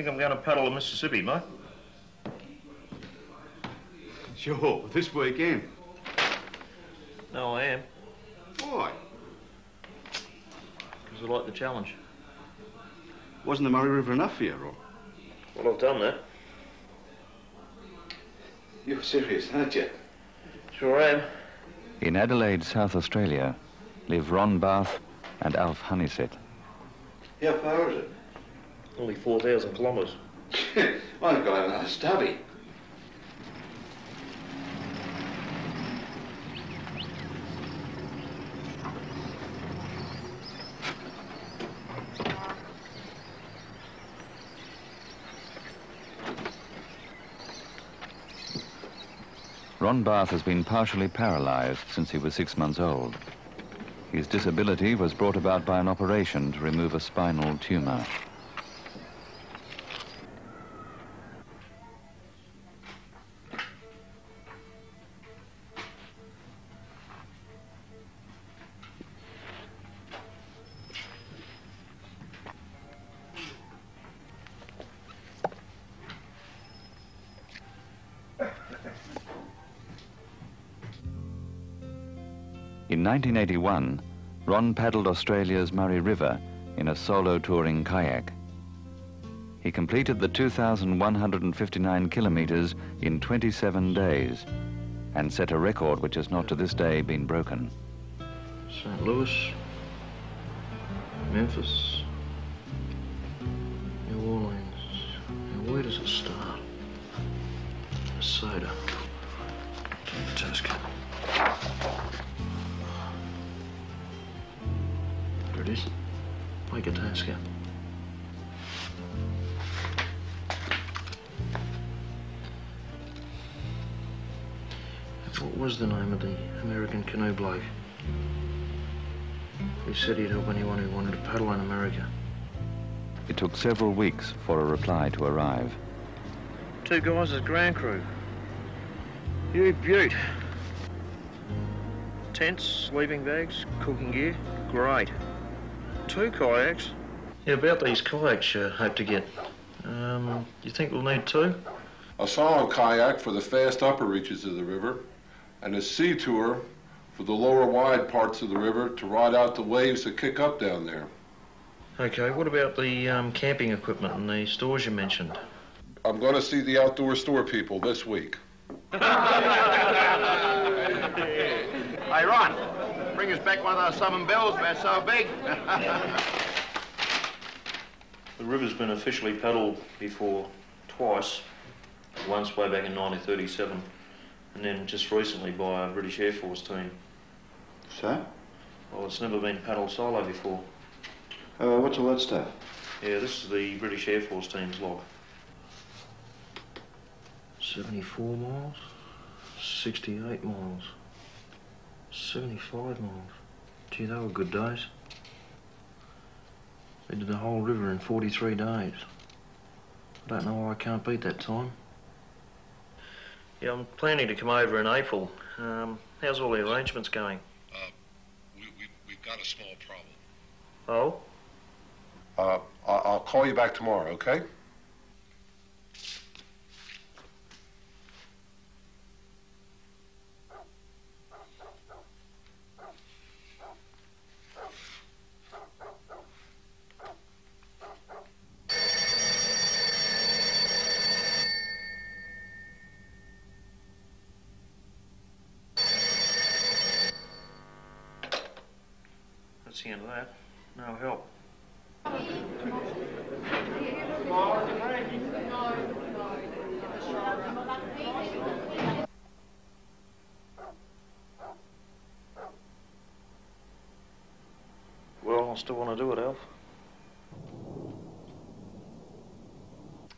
think I'm going to paddle the Mississippi, mate. Sure, this weekend. No, I am. Why? Because I like the challenge. Wasn't the Murray River enough for you, Rob? Well, I've done that. You're serious, aren't you? Sure am. In Adelaide, South Australia, live Ron Barth and Alf Honeysett. How far is it? Only 4,000 kilometres. I've got another stubby. Ron Barth has been partially paralysed since he was 6 months old. His disability was brought about by an operation to remove a spinal tumour. In 1981, Ron paddled Australia's Murray River in a solo touring kayak. He completed the 2,159 kilometres in 27 days and set a record which has not to this day been broken. St. Louis, Memphis, New Orleans. Now, where does it start? Soda. Lake Itaska. There it is. Lake Itaska. What was the name of the American canoe bloke? He said he'd help anyone who wanted to paddle in America. It took several weeks for a reply to arrive. 2 guys as ground crew. You beaut. Tents, sleeping bags, cooking gear, great. 2 kayaks. Yeah, about these kayaks you hope to get. You think we'll need 2? A solo kayak for the fast upper reaches of the river, and a sea tour for the lower wide parts of the river to ride out the waves that kick up down there. Okay, what about the camping equipment and the stores you mentioned? I'm going to see the outdoor store people this week. Hey, Ron, bring us back one of those Southern bells about so big. The river's been officially paddled before twice. Once way back in 1937, and then just recently by a British Air Force team. So? Well, it's never been paddled solo before. What's all that stuff? Yeah, this is the British Air Force team's log. 74 miles, 68 miles, 75 miles. Gee, they were good days. They did the whole river in 43 days. I don't know why I can't beat that time. Yeah, I'm planning to come over in April. How's all the arrangements going? We've got a small problem. Oh? I'll call you back tomorrow, okay? That's the end of that. No help. Well, I still want to do it, Alf.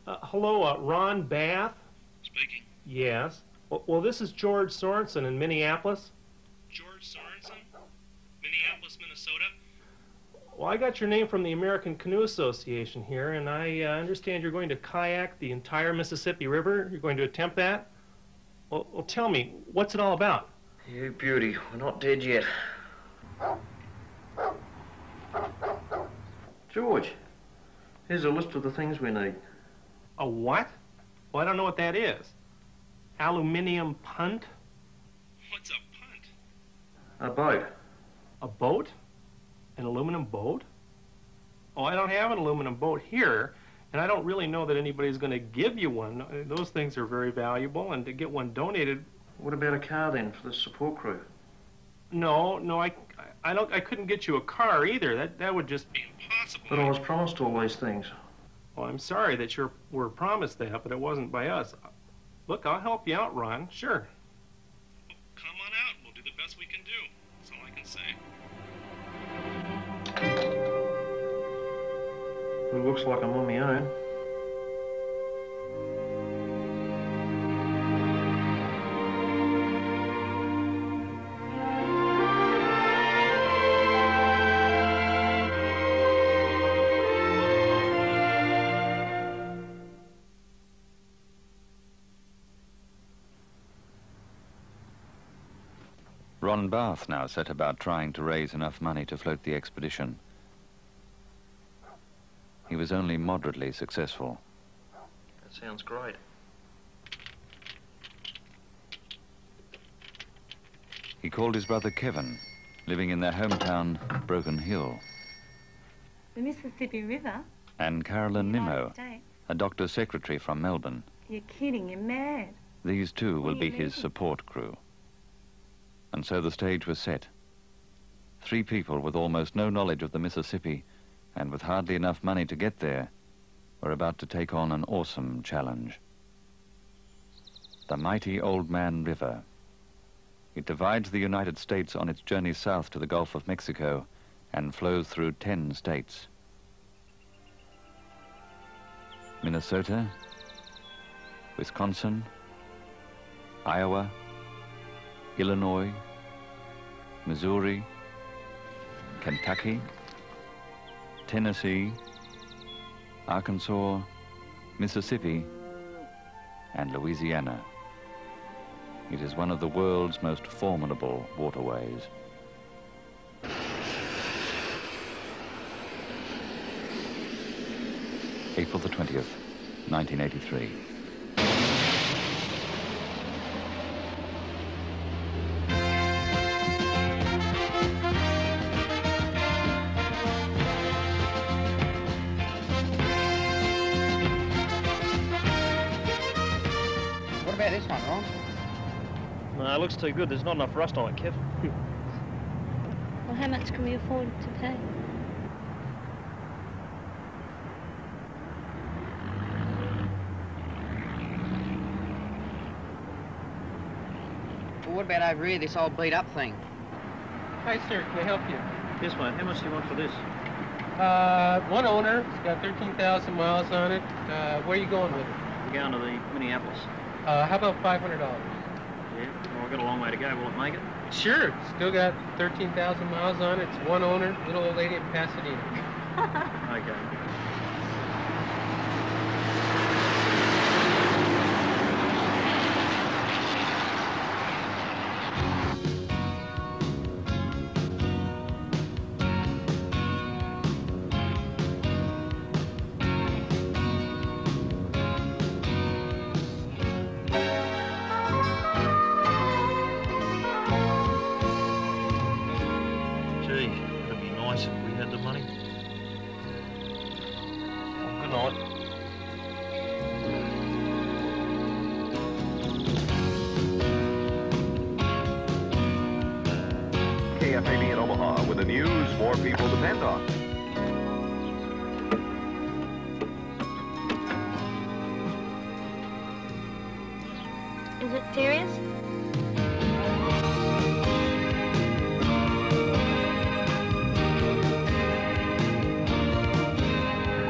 Hello, Ron Bath? Speaking. Yes. Well, this is George Sorensen in Minneapolis. George Sorensen, Minneapolis, Minnesota. Well, I got your name from the American Canoe Association here, and I understand you're going to kayak the entire Mississippi River. You're going to attempt that? Well, tell me, what's it all about? You beauty, we're not dead yet. George, here's a list of the things we need. A what? Well, I don't know what that is. Aluminium punt? What's a punt? A boat. A boat? An aluminum boat? Oh, I don't have an aluminum boat here, and I don't really know that anybody's going to give you one. Those things are very valuable, and to get one donated... What about a car then for the support crew? No, I couldn't get you a car either. That would just be impossible. But I was promised all these things. Well, I'm sorry that you were promised that, but it wasn't by us. Look, I'll help you out, Ron. Sure. Well, come on out. We'll do the best we can do. That's all I can say. It looks like I'm on my own. Ron Barth now set about trying to raise enough money to float the expedition. He was only moderately successful. That sounds great. He called his brother Kevin, living in their hometown, Broken Hill, The Mississippi River? and Carolyn Nimmo, United States? a doctor's secretary from Melbourne. You're kidding, you're mad. These two will What are be you his leaving? support crew. And so the stage was set. 3 people with almost no knowledge of the Mississippi and with hardly enough money to get there were about to take on an awesome challenge. The mighty Old Man River. It divides the United States on its journey south to the Gulf of Mexico and flows through 10 states. Minnesota, Wisconsin, Iowa, Illinois, Missouri, Kentucky, Tennessee, Arkansas, Mississippi, and Louisiana. It is one of the world's most formidable waterways. April the 20th, 1983. What about this one, Ron? No, it looks too good. There's not enough rust on it, Kev. Well, how much can we afford to pay? Well, what about over here, this old beat-up thing? Hi, sir. Can I help you? Yes, mate. How much do you want for this? One owner. It's got 13,000 miles on it. Where are you going with it? We're going to the Minneapolis. How about $500? Yeah. Well, I've got a long way to go. Will it make it? Sure. Still got 13,000 miles on it. It's one owner, little old lady in Pasadena. Okay. Gee, it'd be nice if we had the money. Well, good night. KFAB in Omaha with the news more people depend on. Is it serious?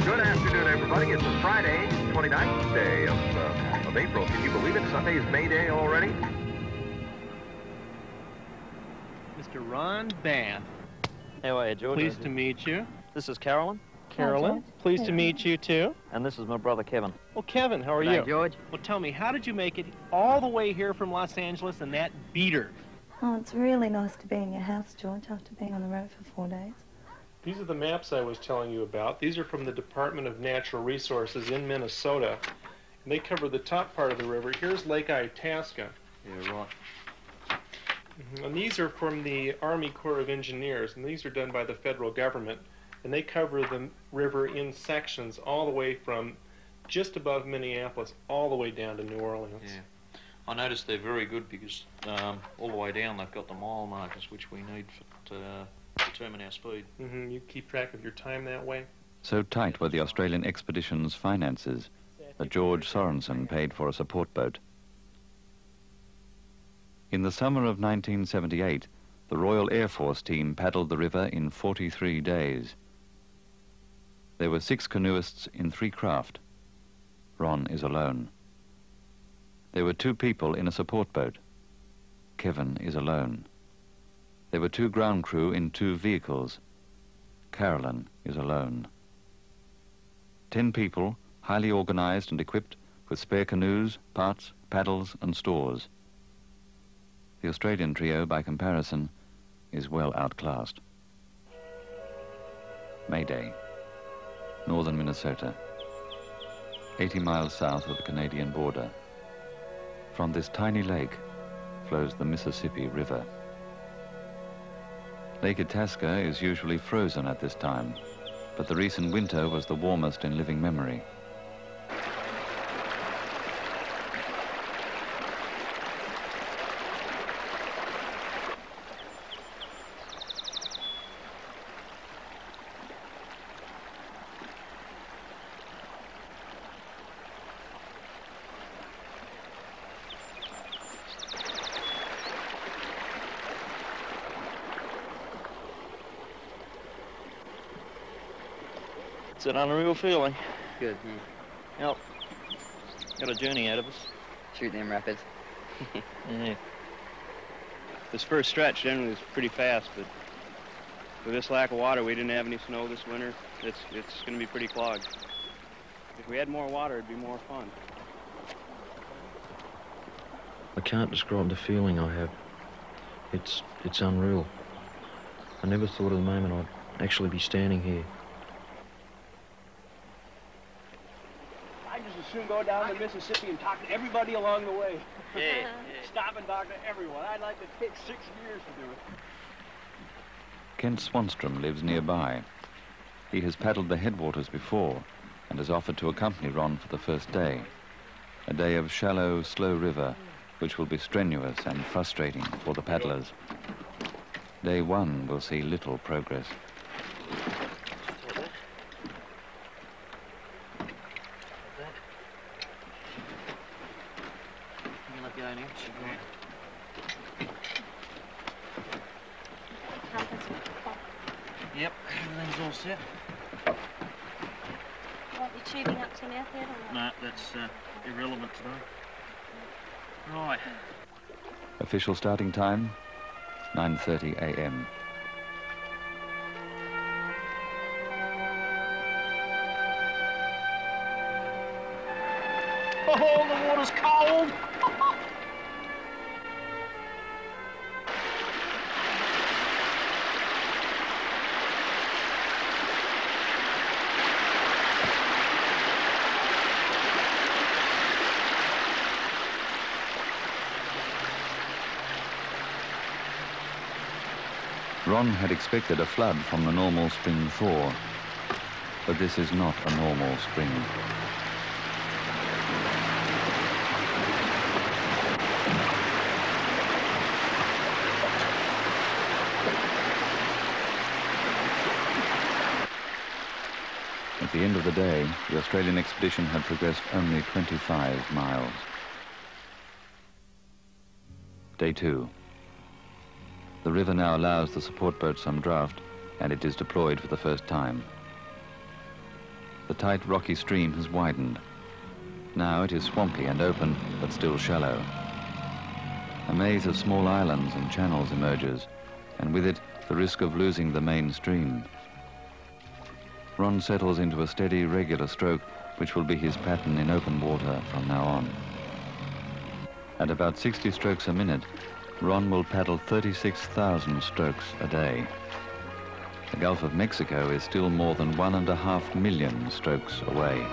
Good afternoon, everybody. It's a Friday, 29th day of April. Can you believe it? Sunday's May Day already? Mr. Ron Bath. How are you, George? Pleased to meet you. This is Carolyn, Carolyn, pleased to meet you, too. and this is my brother Kevin. Well, Kevin, how are G'day, you? George. Well, tell me, how did you make it all the way here from Los Angeles in that beater? Oh, it's really nice to be in your house, George, after being on the road for 4 days. These are the maps I was telling you about. These are from the Department of Natural Resources in Minnesota. And they cover the top part of the river. Here's Lake Itasca. Yeah, right. And these are from the Army Corps of Engineers, and these are done by the federal government. And they cover the river in sections all the way from just above Minneapolis all the way down to New Orleans. Yeah. I noticed they're very good because all the way down they've got the mile markers which we need to determine our speed. You keep track of your time that way? So tight were the Australian expedition's finances that George Sorensen paid for a support boat. In the summer of 1978, the Royal Air Force team paddled the river in 43 days. There were 6 canoeists in 3 craft. Ron is alone. There were 2 people in a support boat. Kevin is alone. There were 2 ground crew in 2 vehicles. Carolyn is alone. 10 people, highly organized and equipped with spare canoes, parts, paddles and stores. The Australian trio, by comparison, is well outclassed. Mayday, northern Minnesota, 80 miles south of the Canadian border. From this tiny lake flows the Mississippi River. Lake Itaska is usually frozen at this time, but the recent winter was the warmest in living memory. It's an unreal feeling. Good. Yep. Got a journey out of us. Shoot them rapids. Yeah. This first stretch generally was pretty fast, but with this lack of water, we didn't have any snow this winter. It's going to be pretty clogged. If we had more water, it'd be more fun. I can't describe the feeling I have. It's unreal. I never thought of the moment I'd actually be standing here. I just as soon go down the Mississippi and talk to everybody along the way. Yeah. Stop and talk to everyone. I'd like to take 6 years to do it. Kent Swanstrom lives nearby. He has paddled the headwaters before and has offered to accompany Ron for the first day. A day of shallow, slow river, which will be strenuous and frustrating for the paddlers. Day 1 will see little progress. Yep, everything's all set. What, you tubing up to mouth yet or not? No, that's irrelevant today. Right. Official starting time, 9:30 a.m. Oh, the water's cold! Ron had expected a flood from the normal spring thaw, but this is not a normal spring. At the end of the day, the Australian expedition had progressed only 25 miles. Day 2. The river now allows the support boat some draft, and it is deployed for the first time. The tight rocky stream has widened. Now it is swampy and open, but still shallow. A maze of small islands and channels emerges, and with it the risk of losing the main stream. Ron settles into a steady, regular stroke, which will be his pattern in open water from now on. At about 60 strokes a minute, Ron will paddle 36,000 strokes a day. The Gulf of Mexico is still more than 1.5 million strokes away.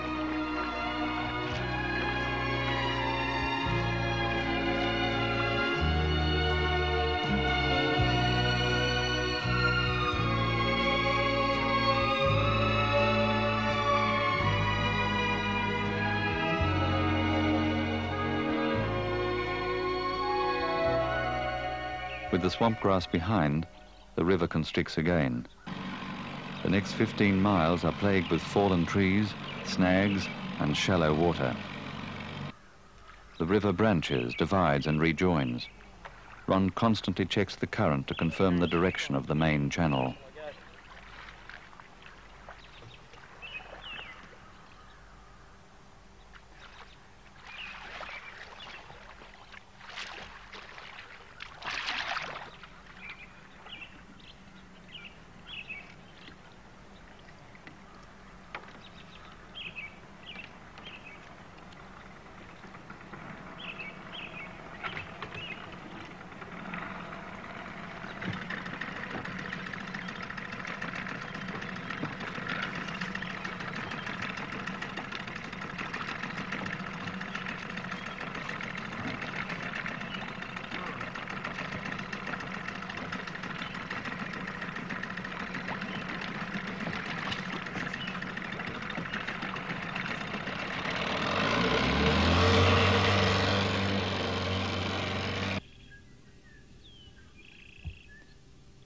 With the swamp grass behind, the river constricts again. The next 15 miles are plagued with fallen trees, snags, and shallow water. The river branches, divides, and rejoins. Ron constantly checks the current to confirm the direction of the main channel.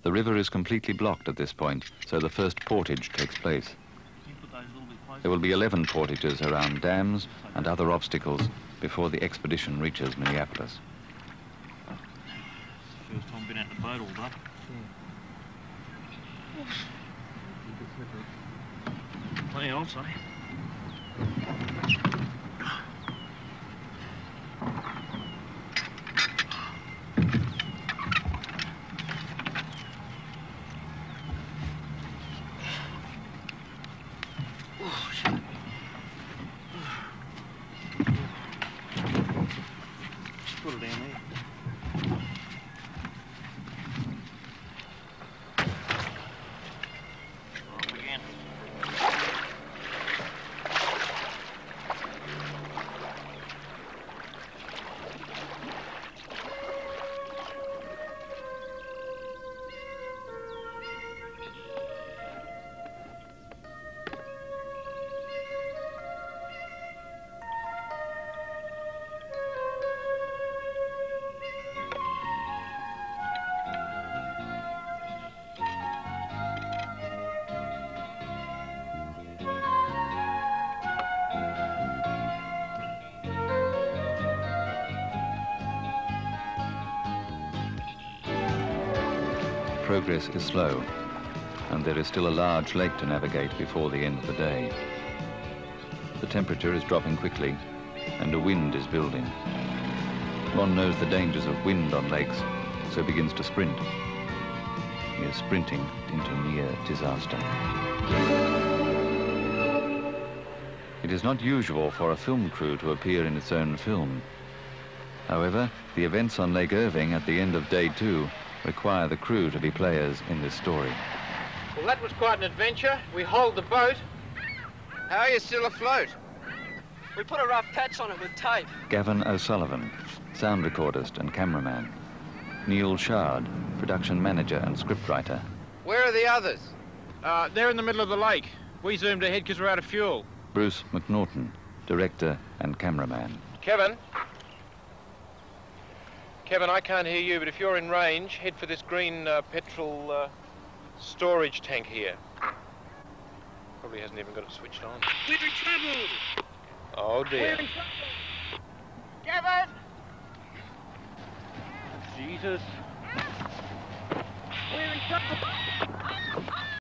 The river is completely blocked at this point, so the first portage takes place. There will be 11 portages around dams and other obstacles before the expedition reaches Minneapolis. First time been out in the boat all day. Plenty I'll say. Put it down there. Off again. Progress is slow, and there is still a large lake to navigate before the end of the day. The temperature is dropping quickly, and a wind is building. Ron knows the dangers of wind on lakes, so begins to sprint. He is sprinting into near disaster. It is not usual for a film crew to appear in its own film. However, the events on Lake Irving at the end of day 2 require the crew to be players in this story. Well, that was quite an adventure. We hauled the boat. How are you still afloat? We put a rough patch on it with tape. Gavin O'Sullivan, sound recordist and cameraman. Neil Shard, production manager and scriptwriter. Where are the others? They're in the middle of the lake. We zoomed ahead because we're out of fuel. Bruce McNaughton, director and cameraman. Kevin? Kevin, I can't hear you, but if you're in range, head for this green petrol storage tank here. Probably hasn't even got it switched on. We're in trouble! Oh, dear. We're in trouble! Kevin! Jesus. We're in trouble!